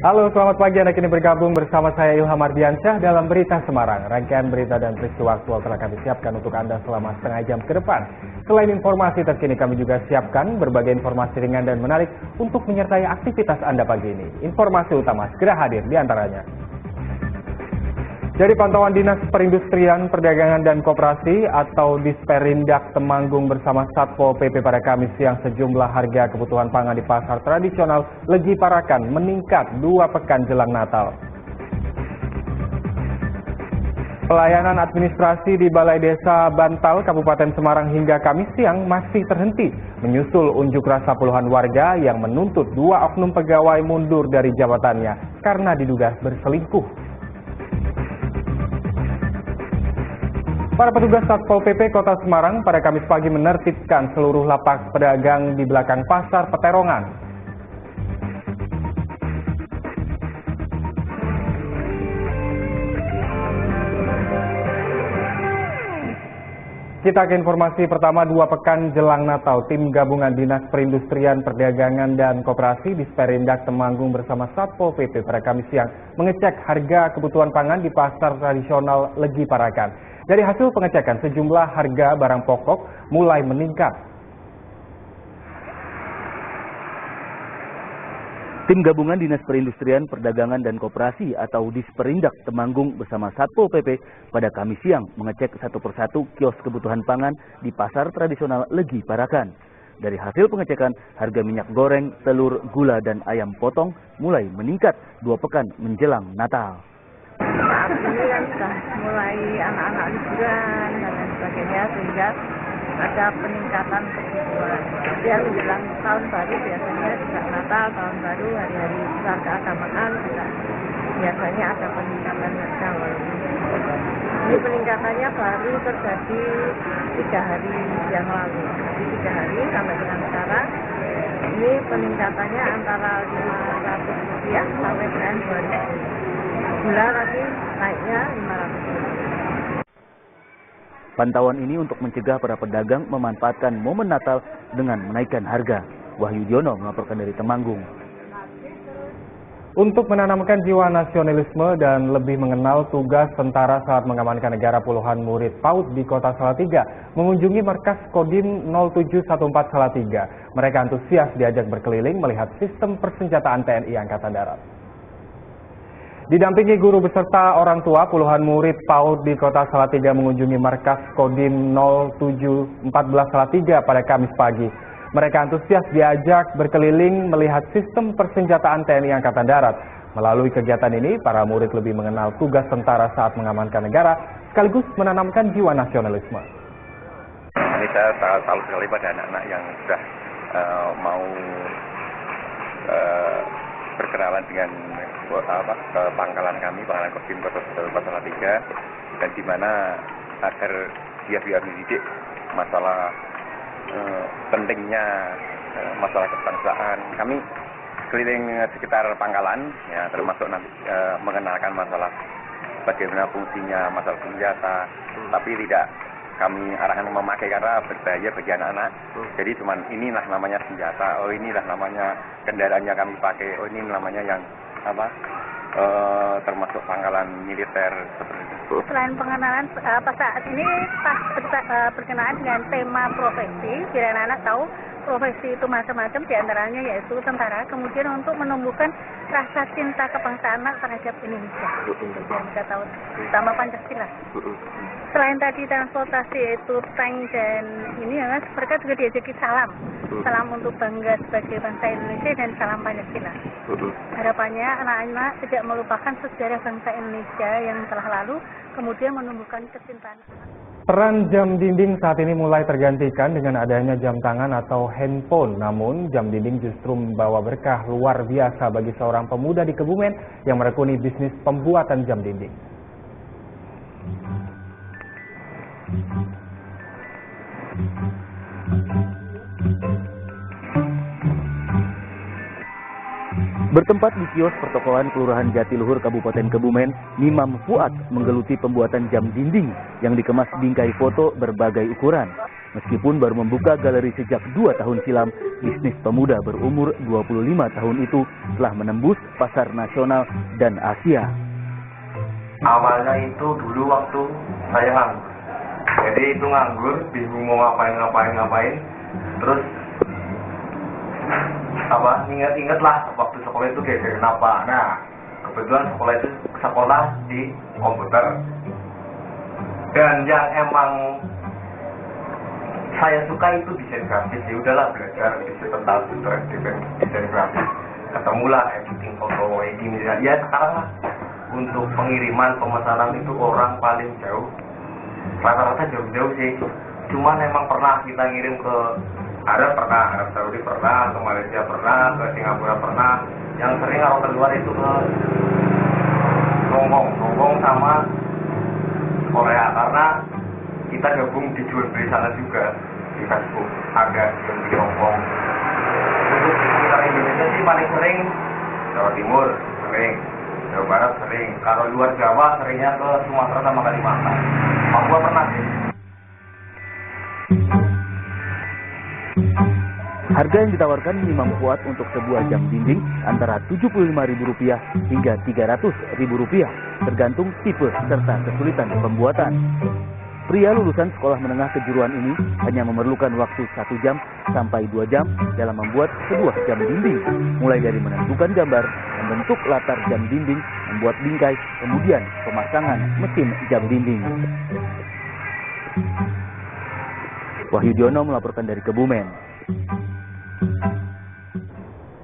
Halo, selamat pagi. Anda kini bergabung bersama saya Ilham Ardiansyah dalam Berita Semarang. Rangkaian berita dan peristiwa aktual telah kami siapkan untuk Anda selama setengah jam ke depan. Selain informasi terkini, kami juga siapkan berbagai informasi ringan dan menarik untuk menyertai aktivitas Anda pagi ini. Informasi utama segera hadir di antaranya. Dari pantauan Dinas Perindustrian, Perdagangan dan Koperasi atau Disperindak Temanggung bersama Satpol PP pada Kamis siang, sejumlah harga kebutuhan pangan di pasar tradisional Legi Parakan meningkat 2 pekan jelang Natal. Pelayanan administrasi di Balai Desa Bantal, Kabupaten Semarang hingga Kamis siang masih terhenti, menyusul unjuk rasa puluhan warga yang menuntut 2 oknum pegawai mundur dari jabatannya karena diduga berselingkuh. Para petugas Satpol PP Kota Semarang pada Kamis pagi menertibkan seluruh lapak pedagang di belakang Pasar Peterongan. Kita ke informasi pertama. 2 pekan jelang Natal, tim gabungan Dinas Perindustrian, Perdagangan dan Koperasi Disperindak Temanggung bersama Satpol PP pada Kamis siang mengecek harga kebutuhan pangan di pasar tradisional Legi Parakan. Dari hasil pengecekan, sejumlah harga barang pokok mulai meningkat. Tim gabungan Dinas Perindustrian, Perdagangan dan Koperasi atau Disperindak Temanggung bersama Satpol PP pada Kamis siang mengecek satu persatu kios kebutuhan pangan di pasar tradisional Legi Parakan. Dari hasil pengecekan, harga minyak goreng, telur, gula dan ayam potong mulai meningkat 2 pekan menjelang Natal. Saat ini kan sudah mulai anak-anak liburan dan lain sebagainya, sehingga ada peningkatan kebutuhan. Dan menjelang tahun baru biasanya juga Natal, tahun baru, hari-hari besar keagamaan juga biasanya ada peningkatan harga. Ini peningkatannya baru terjadi 3 hari yang lalu. Jadi 3 hari sampai dengan sekarang ini peningkatannya antara Rp500 sampai dengan Rp2.000. Gula lagi naiknya Rp500. Pantauan ini untuk mencegah para pedagang memanfaatkan momen Natal dengan menaikkan harga. Wahyu Diono melaporkan dari Temanggung. Untuk menanamkan jiwa nasionalisme dan lebih mengenal tugas tentara saat mengamankan negara, puluhan murid PAUD di Kota Salatiga mengunjungi markas Kodim 0714 Salatiga. Mereka antusias diajak berkeliling melihat sistem persenjataan TNI Angkatan Darat. Didampingi guru beserta orang tua, puluhan murid PAUD di Kota Salatiga mengunjungi markas Kodim 0714 Salatiga pada Kamis pagi. Mereka antusias diajak berkeliling melihat sistem persenjataan TNI Angkatan Darat. Melalui kegiatan ini, para murid lebih mengenal tugas tentara saat mengamankan negara, sekaligus menanamkan jiwa nasionalisme. Ini saya salut sekali pada anak-anak yang sudah mau berkenalan dengan pangkalan kami, pangkalan Kodim Kota Salatiga, dan di mana agar dia biar mendidik masalah pentingnya masalah kebangsaan. Kami keliling sekitar pangkalan, ya, termasuk nanti mengenalkan masalah bagaimana fungsinya masalah senjata, tapi tidak kami arahkan memakai karena berbahaya bagi anak-anak. Jadi cuman inilah namanya senjata, oh inilah namanya kendaraannya kami pakai, oh ini namanya yang termasuk pangkalan militer seperti itu. Selain pengenalan, saat ini berkenaan dengan tema profesi, biar anak-anak tahu profesi itu macam-macam, diantaranya yaitu tentara, kemudian untuk menumbuhkan rasa cinta kebangsaan terhadap Indonesia, biar mereka tahu, terutama Pancasila. Selain tadi transportasi yaitu tank dan ini ya Mas, mereka juga diajaki salam untuk bangga sebagai bangsa Indonesia dan salam Pancasila. Harapannya anak-anak tidak melupakan sejarah bangsa Indonesia yang telah lalu, kemudian menumbuhkan kecintaan. Peran jam dinding saat ini mulai tergantikan dengan adanya jam tangan atau handphone. Namun, jam dinding justru membawa berkah luar biasa bagi seorang pemuda di Kebumen yang menekuni bisnis pembuatan jam dinding. Bertempat di kios pertokoan Kelurahan Jatiluhur, Kabupaten Kebumen, Mimam Fuad menggeluti pembuatan jam dinding yang dikemas bingkai foto berbagai ukuran. Meskipun baru membuka galeri sejak 2 tahun silam, bisnis pemuda berumur 25 tahun itu telah menembus pasar nasional dan Asia. Awalnya itu dulu waktu saya nganggur. Jadi itu nganggur, bingung mau ngapain. Terus ingat lah waktu sekolah itu kayak kenapa. Nah, kebetulan sekolah itu sekolah di komputer. Dan yang emang saya suka itu desain grafis. Ya udahlah belajar tentang desain grafis. Ketemulah editing foto, editing ya sekarang lah. Untuk pengiriman pemesanan itu orang paling jauh. Rata-rata jauh-jauh sih. Cuman emang pernah kita ngirim ke Arab Saudi pernah, ke Malaysia pernah, ke Singapura pernah. Yang sering kalau keluar itu ke Hongkong sama Korea, karena kita gabung di jual beli sana juga di Facebook ada jual beli Hongkong. Untuk sekitar Indonesia sih paling sering Jawa Timur sering, Jawa Barat sering. Kalau luar Jawa seringnya ke Sumatera sama Kalimantan. Papua pernah sih. Harga yang ditawarkan minimum kuat untuk sebuah jam dinding antara Rp75.000 hingga Rp300.000, tergantung tipe serta kesulitan pembuatan. Pria lulusan sekolah menengah kejuruan ini hanya memerlukan waktu 1 jam sampai 2 jam dalam membuat sebuah jam dinding, mulai dari menentukan gambar, membentuk latar jam dinding, membuat bingkai, kemudian pemasangan mesin jam dinding. Wahyudiono melaporkan dari Kebumen.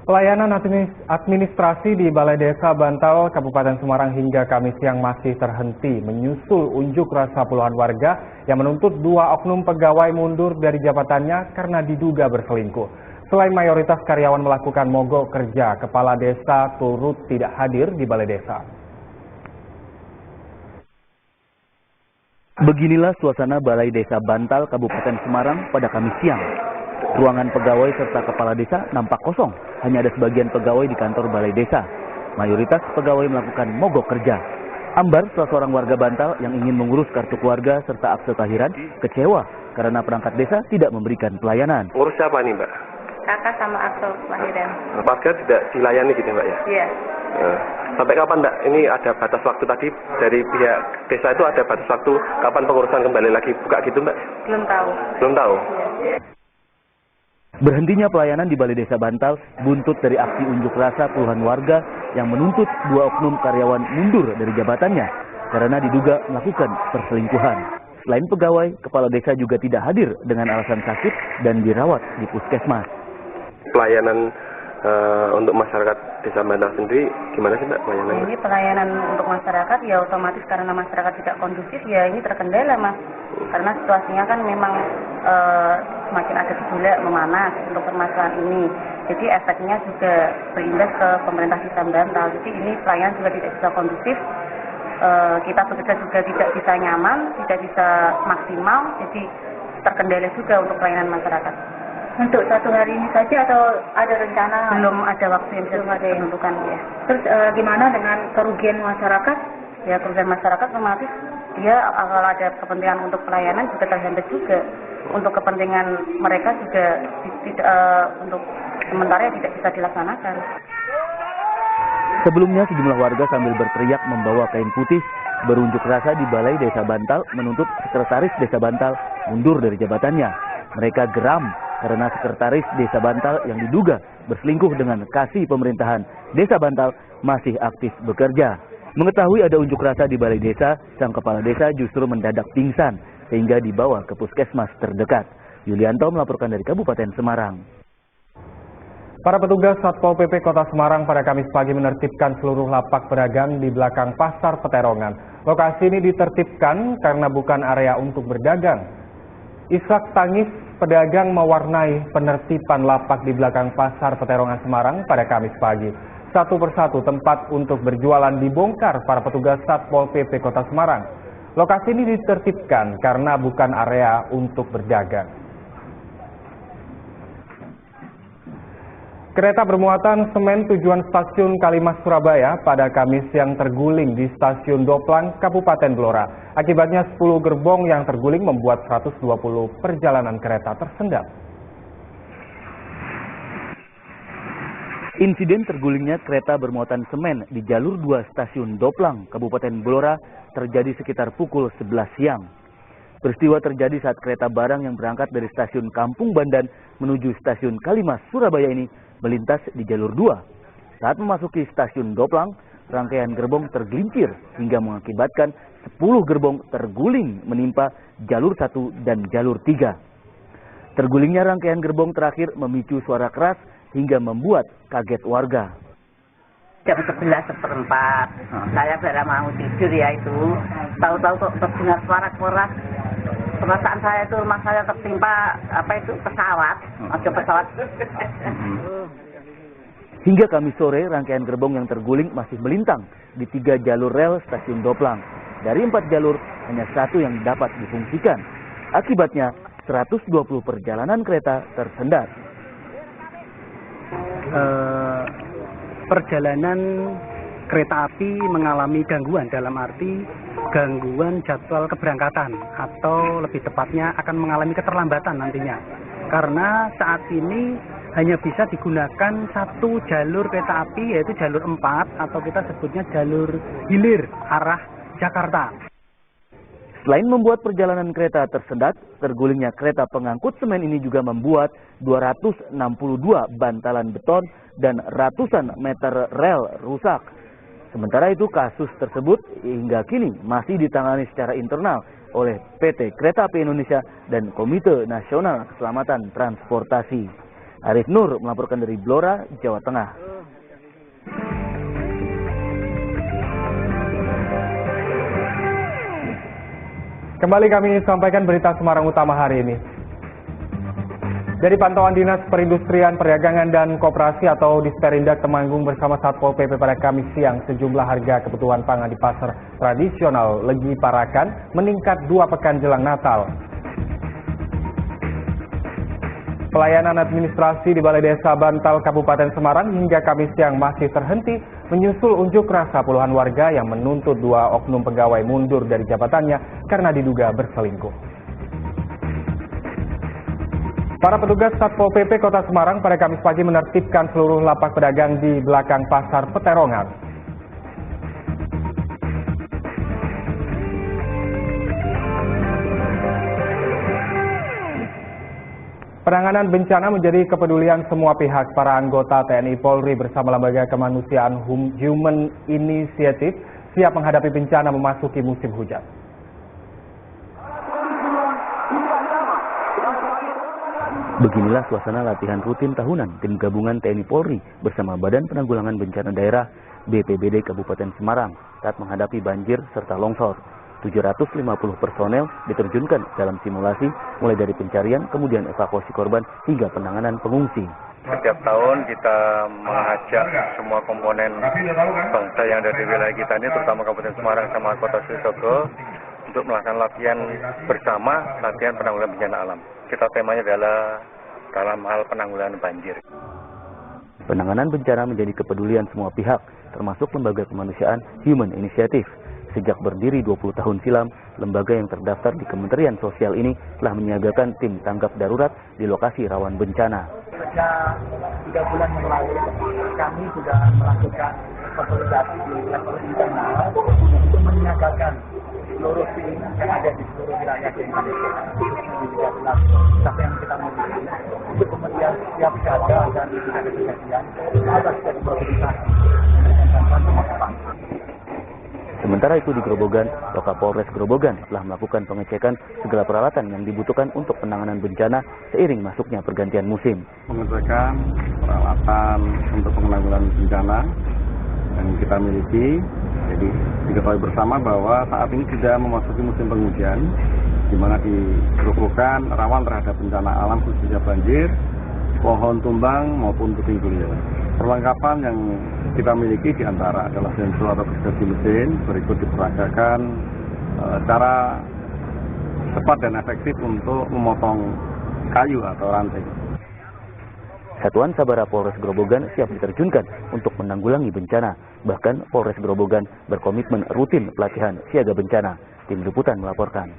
Pelayanan administrasi di Balai Desa Bantal, Kabupaten Semarang hingga Kamis siang masih terhenti menyusul unjuk rasa puluhan warga yang menuntut 2 oknum pegawai mundur dari jabatannya karena diduga berselingkuh. Selain mayoritas karyawan melakukan mogok kerja, kepala desa turut tidak hadir di Balai Desa. Beginilah suasana Balai Desa Bantal, Kabupaten Semarang pada Kamis siang. Ruangan pegawai serta kepala desa nampak kosong, hanya ada sebagian pegawai di kantor Balai Desa. Mayoritas pegawai melakukan mogok kerja. Ambar, salah seorang warga Bantal yang ingin mengurus kartu keluarga serta akte kelahiran, kecewa karena perangkat desa tidak memberikan pelayanan. Ngurus siapa nih, Mbak? Kakak sama akte kelahiran. Warga tidak dilayani gitu, Mbak ya? Iya. Sampai kapan, Mbak? Ini ada batas waktu tadi dari pihak desa itu ada batas waktu kapan pengurusan kembali lagi buka gitu, Mbak? Belum tahu. Belum tahu. Iya. Berhentinya pelayanan di Balai Desa Bantal buntut dari aksi unjuk rasa puluhan warga yang menuntut 2 oknum karyawan mundur dari jabatannya karena diduga melakukan perselingkuhan. Selain pegawai, kepala desa juga tidak hadir dengan alasan sakit dan dirawat di puskesmas. Pelayanan untuk masyarakat Desa Bantal sendiri gimana sih, Mbak, pelayanannya? Ini pelayanan untuk masyarakat ya otomatis karena masyarakat tidak kondusif ya ini terkendala, Mas. Karena situasinya kan memang semakin ada gejolak memanas untuk permasalahan ini. Jadi efeknya juga berimbas ke pemerintah Desa Bantal. Jadi ini pelayanan juga tidak bisa kondusif. Kita bekerja juga tidak bisa nyaman, tidak bisa maksimal. Jadi terkendala juga untuk pelayanan masyarakat. Untuk 1 hari ini saja atau ada rencana? Belum ada waktu yang bisa ditentukan ya. Terus gimana dengan kerugian masyarakat? Ya kerugian masyarakat otomatis dia kalau ada kepentingan untuk pelayanan juga terhambat juga. Untuk kepentingan mereka juga untuk sementara tidak bisa dilaksanakan. Sebelumnya sejumlah warga sambil berteriak membawa kain putih berunjuk rasa di Balai Desa Bantal menuntut sekretaris Desa Bantal mundur dari jabatannya. Mereka geram karena sekretaris Desa Bantal yang diduga berselingkuh dengan kasih pemerintahan Desa Bantal masih aktif bekerja. Mengetahui ada unjuk rasa di Balai Desa, sang kepala desa justru mendadak pingsan sehingga dibawa ke puskesmas terdekat. Yulianto melaporkan dari Kabupaten Semarang. Para petugas Satpol PP Kota Semarang pada Kamis pagi menertibkan seluruh lapak pedagang di belakang Pasar Peterongan. Lokasi ini ditertibkan karena bukan area untuk berdagang. Isak tangis pedagang mewarnai penertiban lapak di belakang Pasar Peterongan Semarang pada Kamis pagi. Satu persatu tempat untuk berjualan dibongkar para petugas Satpol PP Kota Semarang. Lokasi ini ditertibkan karena bukan area untuk berdagang. Kereta bermuatan semen tujuan stasiun Kalimas Surabaya pada Kamis siang terguling di stasiun Doplang, Kabupaten Blora. Akibatnya 10 gerbong yang terguling membuat 120 perjalanan kereta tersendat. Insiden tergulingnya kereta bermuatan semen di jalur 2 stasiun Doplang, Kabupaten Blora terjadi sekitar pukul 11 siang. Peristiwa terjadi saat kereta barang yang berangkat dari stasiun Kampung Bandan menuju stasiun Kalimas, Surabaya ini melintas di jalur 2. Saat memasuki stasiun Doplang, rangkaian gerbong tergelincir hingga mengakibatkan 10 gerbong terguling menimpa jalur 1 dan jalur 3. Tergulingnya rangkaian gerbong terakhir memicu suara keras hingga membuat kaget warga. Jam 11:04, saya baru mau tidur ya itu, tahu-tahu kok terdengar suara keras. Perasaan saya itu rumah saya tertimpa pesawat, pesawat. Hingga Kamis sore, rangkaian gerbong yang terguling masih melintang di 3 jalur rel stasiun Doplang. Dari 4 jalur, hanya 1 yang dapat difungsikan. Akibatnya, 120 perjalanan kereta tersendat. Perjalanan kereta api mengalami gangguan, dalam arti gangguan jadwal keberangkatan, atau lebih tepatnya akan mengalami keterlambatan nantinya. Karena saat ini hanya bisa digunakan 1 jalur kereta api, yaitu jalur 4 atau kita sebutnya jalur hilir arah Jakarta. Selain membuat perjalanan kereta tersendat, tergulingnya kereta pengangkut semen ini juga membuat 262 bantalan beton dan ratusan meter rel rusak. Sementara itu, kasus tersebut hingga kini masih ditangani secara internal oleh PT Kereta Api Indonesia dan Komite Nasional Keselamatan Transportasi. Arif Nur melaporkan dari Blora, Jawa Tengah. Kembali kami sampaikan berita Semarang Utama hari ini. Dari pantauan Dinas Perindustrian, Perdagangan dan Koperasi atau Disperindak Temanggung bersama Satpol PP pada Kamis siang, sejumlah harga kebutuhan pangan di pasar tradisional Legi Parakan meningkat 2 pekan jelang Natal. Pelayanan administrasi di Balai Desa Bantal, Kabupaten Semarang hingga Kamis siang masih terhenti menyusul unjuk rasa puluhan warga yang menuntut 2 oknum pegawai mundur dari jabatannya karena diduga berselingkuh. Para petugas Satpol PP Kota Semarang pada Kamis pagi menertibkan seluruh lapak pedagang di belakang Pasar Peterongan. Penanganan bencana menjadi kepedulian semua pihak. Para anggota TNI Polri bersama Lembaga Kemanusiaan Human Initiative siap menghadapi bencana memasuki musim hujan. Beginilah suasana latihan rutin tahunan tim gabungan TNI Polri bersama Badan Penanggulangan Bencana Daerah BPBD Kabupaten Semarang saat menghadapi banjir serta longsor. 750 personel diterjunkan dalam simulasi mulai dari pencarian, kemudian evakuasi korban hingga penanganan pengungsi. Setiap tahun kita mengajak semua komponen bangsa yang ada di wilayah kita ini, terutama Kabupaten Semarang sama Kota Sidoarjo, untuk melakukan latihan bersama, latihan penanggulangan bencana alam. Kita temanya adalah dalam hal penanggulangan banjir. Penanganan bencana menjadi kepedulian semua pihak, termasuk Lembaga Kemanusiaan Human Initiative. Sejak berdiri 20 tahun silam, lembaga yang terdaftar di Kementerian Sosial ini telah menyiagakan tim tanggap darurat di lokasi rawan bencana. Sejak 3 bulan yang lalu, kami sudah melakukan konsolidasi di level internal untuk menyiagakan seluruh tim yang ada di seluruh wilayah di Indonesia. Di 13 sampai yang kita miliki, untuk kemudian siap siaga dan tidak ada kejadian atas dari mobilisasi dan bantuan pemerintah. Sementara itu di Grobogan, Wakapolres Grobogan telah melakukan pengecekan segala peralatan yang dibutuhkan untuk penanganan bencana seiring masuknya pergantian musim. Pengecekan peralatan untuk penanggulangan bencana yang kita miliki, jadi diketahui bersama bahwa saat ini sudah memasuki musim penghujan, di mana di Grobogan rawan terhadap bencana alam khususnya banjir, pohon tumbang maupun puting beliung. Perlengkapan yang kita miliki diantara adalah sensor atau gergaji mesin, berikut diperagakan cara cepat dan efektif untuk memotong kayu atau ranting. Satuan Sabara Polres Grobogan siap diterjunkan untuk menanggulangi bencana. Bahkan Polres Grobogan berkomitmen rutin pelatihan siaga bencana. Tim Liputan melaporkan.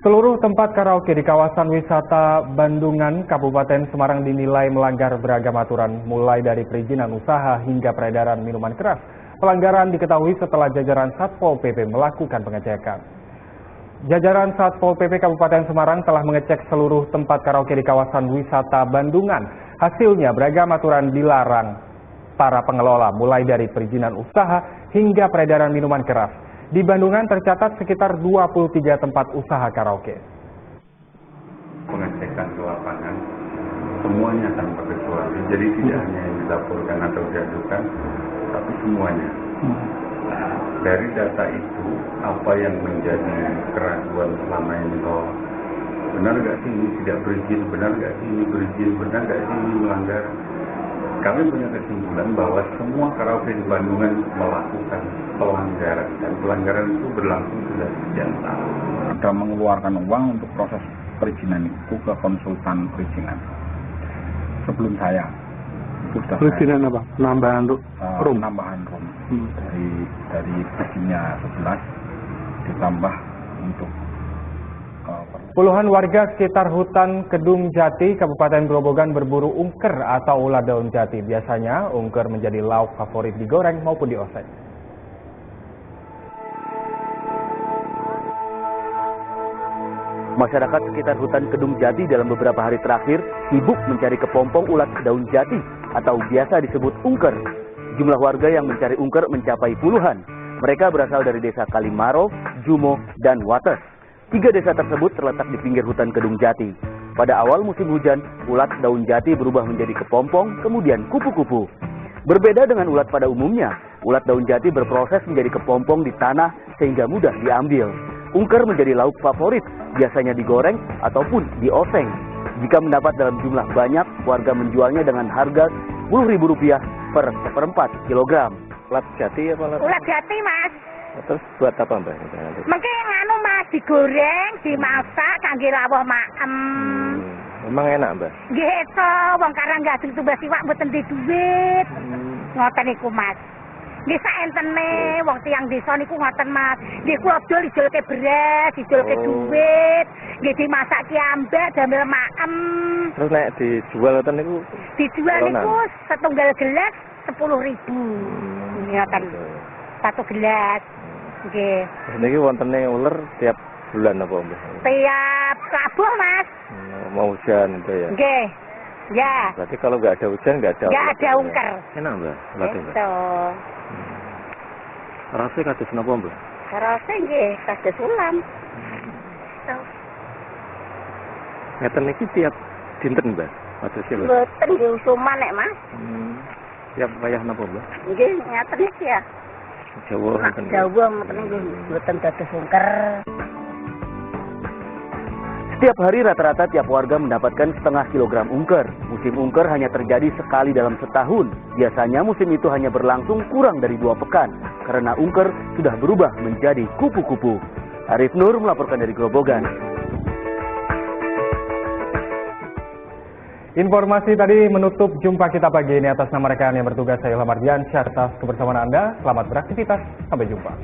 Seluruh tempat karaoke di kawasan wisata Bandungan, Kabupaten Semarang dinilai melanggar beragam aturan, mulai dari perizinan usaha hingga peredaran minuman keras. Pelanggaran diketahui setelah jajaran Satpol PP melakukan pengecekan. Jajaran Satpol PP Kabupaten Semarang telah mengecek seluruh tempat karaoke di kawasan wisata Bandungan. Hasilnya beragam aturan dilarang para pengelola, mulai dari perizinan usaha hingga peredaran minuman keras. Di Bandungan tercatat sekitar 23 tempat usaha karaoke. Pengecekan ke lapangan semuanya tanpa kecuali, jadi tidak hanya yang dilaporkan atau diadukan, tapi semuanya. Dari data itu, apa yang menjadi keraguan selama ini, oh benar nggak sih ini tidak berizin, benar nggak sih ini berizin, benar nggak sih ini melanggar. Kami punya kesimpulan bahwa semua karaoke di Bandungan melakukan pelanggaran, dan pelanggaran itu berlangsung sudah sekian tahun. Sudah mengeluarkan uang untuk proses perizinan itu ke konsultan perizinan. Sebelum saya, itu sudah perizinan apa? Penambahan room? Penambahan room. Dari perizinnya 11 ditambah untuk Puluhan warga sekitar hutan Kedung Jati, Kabupaten Grobogan berburu ungker atau ulat daun jati. Biasanya ungker menjadi lauk favorit digoreng maupun dioseng. Masyarakat sekitar hutan Kedung Jati dalam beberapa hari terakhir sibuk mencari kepompong ulat daun jati atau biasa disebut ungker. Jumlah warga yang mencari ungker mencapai puluhan. Mereka berasal dari desa Kalimaro, Jumo, dan Wates. 3 desa tersebut terletak di pinggir hutan Kedung Jati. Pada awal musim hujan, ulat daun jati berubah menjadi kepompong, kemudian kupu-kupu. Berbeda dengan ulat pada umumnya, ulat daun jati berproses menjadi kepompong di tanah sehingga mudah diambil. Ungker menjadi lauk favorit, biasanya digoreng ataupun dioseng. Jika mendapat dalam jumlah banyak, warga menjualnya dengan harga Rp10.000 per 1/4 kilogram. Ulat jati apa? Ulat jati, Mas. Terus buat apa, Mbak? Mungkin nganu, Mas, digoreng, dimasak, kangge lawuh maem. Memang enak, Mbak? Nggih, to, wong karang gak tumbas iwak mboten di duit. Ngoten niku, Mas. Nggih saentene wong tiyang desa niku ngoten, Mas. Nggih kula dol dijolke beras, dijolke duit, nggih dimasaki ambek damel maem. Terus nek dijual ngoten niku? Dijual niku setunggal gelas 10.000. Ngoten. 1 gelas. Nggih. Niki wontene uler tiap bulan apa, Mbak? Tiap Rabu, Mas. Mau hujan itu ya? Nggih. Ya. Berarti kalau nggak ada hujan nggak ada. Nggak ada ungker. Enak, Mbak. Ulatnya. Itu. Rasanya kados napa, Mbak? Rasanya nggih kados ulam. Ngeten niki tiap dinten, Mbak. Kados lho. Mboten nggih usuman nek, Mas. Tiap wayah napa, Mbak? Nggih, ngaten iki ya. Jawa ngoten. Jawa ngoten nggih mboten dados ungker. Setiap hari rata-rata tiap warga mendapatkan setengah kilogram ungker. Musim ungker hanya terjadi sekali dalam setahun. Biasanya musim itu hanya berlangsung kurang dari 2 pekan. Karena ungker sudah berubah menjadi kupu-kupu. Arif Nur melaporkan dari Grobogan. Informasi tadi menutup jumpa kita pagi ini. Atas nama rekan yang bertugas, saya Ilham Ardiansyah. Atas kebersamaan Anda, selamat beraktivitas. Sampai jumpa.